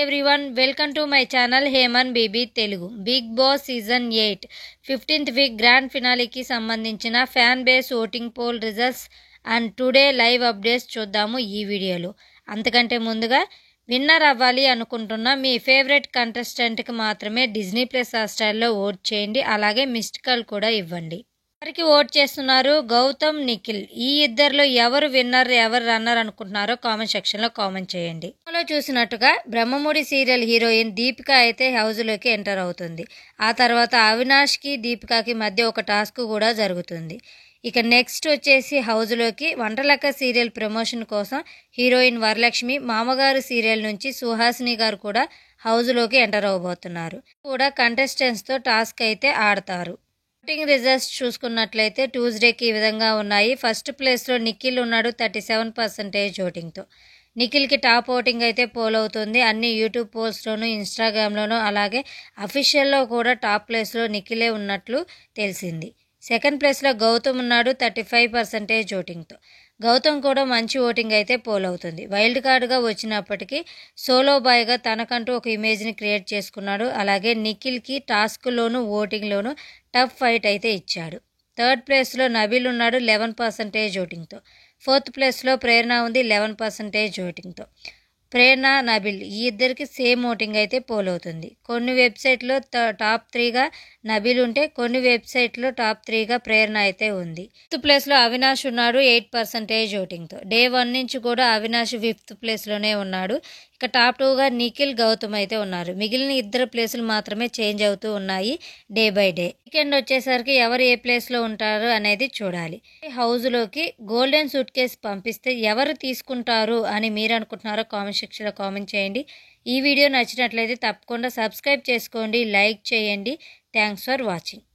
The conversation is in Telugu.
Everyone welcome to my channel హేమన్ BB Telugu. Bigg Boss season 8 15th week grand ఫినాలేకి సంబంధించిన fan base voting poll results and today live updates చూద్దాము ఈ వీడియోలో. అంతకంటే ముందుగా విన్నర్ అవ్వాలి అనుకుంటున్న మీ ఫేవరెట్ కంటెస్టెంట్కి మాత్రమే డిజ్నీ ప్లస్ హాట్‌స్టార్లో ఓట్ చేయండి. అలాగే మిస్డ్ కాల్ కూడా ఇవ్వండి. ఎవరికి ఓట్ చేస్తున్నారు? గౌతమ్, నిఖిల్. ఈ ఇద్దరిలో ఎవరు విన్నర్ ఎవరు రన్నర్ అనుకుంటున్నారో కామెంట్ సెక్షన్లో కామెంట్ చేయండి. చూసినట్టుగా బ్రహ్మముడి సీరియల్ హీరోయిన్ దీపిక అయితే హౌస్లోకి ఎంటర్ అవుతుంది. ఆ తర్వాత అవినాష్కి దీపికకి మధ్య ఒక టాస్క్ కూడా జరుగుతుంది. ఇక నెక్స్ట్ వచ్చేసి హౌస్లోకి వంటలక్క సీరియల్ ప్రమోషన్ కోసం హీరోయిన్ వరలక్ష్మి, మామగారు సీరియల్ నుంచి సుహాసిని గారు కూడా హౌస్లోకి ఎంటర్ అవబోతున్నారు. కూడా కంటెస్టెంట్స్తో టాస్క్ అయితే ఆడతారు. ఓటింగ్ రిజల్ట్స్ చూసుకున్నట్లయితే ట్యూస్డేకి ఈ విధంగా ఉన్నాయి. ఫస్ట్ ప్లేస్లో నిఖిల్ ఉన్నాడు 37% ఓటింగ్తో. నిఖిల్కి టాప్ ఓటింగ్ అయితే పోల్ అవుతుంది. అన్ని యూట్యూబ్ పోల్స్లోనూ, ఇన్స్టాగ్రామ్లోనూ, అలాగే అఫీషియల్లో కూడా టాప్ ప్లేస్లో నిఖిలే ఉన్నట్లు తెలిసింది. సెకండ్ ప్లేస్లో గౌతమ్ ఉన్నాడు 35% ఓటింగ్తో. గౌతమ్ కూడా మంచి ఓటింగ్ అయితే పోల్ అవుతుంది. వైల్డ్ కార్డ్గా వచ్చినప్పటికీ సోలో బాయ్గా తనకంటూ ఒక ఇమేజ్ని క్రియేట్ చేసుకున్నాడు. అలాగే నిఖిల్కి టాస్క్లోనూ ఓటింగ్లోనూ టఫ్ ఫైట్ అయితే ఇచ్చాడు. థర్డ్ ప్లేస్లో నబీల్ ఉన్నాడు 11% ఓటింగ్తో. ఫోర్త్ ప్లేస్లో ప్రేరణ ఉంది 11% ఓటింగ్తో. ప్రేరణ, నబీల్ ఈ ఇద్దరికి సేమ్ ఓటింగ్ అయితే పోల్ అవుతుంది. కొన్ని వెబ్సైట్లో టాప్ 3గా నబీల్ ఉంటే కొన్ని వెబ్సైట్లో టాప్ 3గా ప్రేరణ అయితే ఉంది. ఫిఫ్త్ ప్లేస్లో అవినాష్ ఉన్నాడు 8% ఓటింగ్తో. డే 1 నుంచి కూడా అవినాష్ 5th ప్లేస్లోనే ఉన్నాడు. ఇక టాప్ 2గా నిఖిల్, గౌతమ్ అయితే ఉన్నారు. మిగిలిన ఇద్దరు ప్లేసులు మాత్రమే చేంజ్ అవుతూ ఉన్నాయి డే బై డే. వీకెండ్ వచ్చేసరికి ఎవరు ఏ ప్లేస్లో ఉంటారు అనేది చూడాలి. హౌస్లోకి గోల్డెన్ సూట్ కేసు పంపిస్తే ఎవరు తీసుకుంటారు అని మీరు అనుకుంటున్నారో కామెంట్ సెక్షన్లో కామెంట్ చేయండి. ఈ వీడియో నచ్చినట్లయితే తప్పకుండా సబ్స్క్రైబ్ చేసుకోండి, లైక్ చేయండి. Thanks for watching.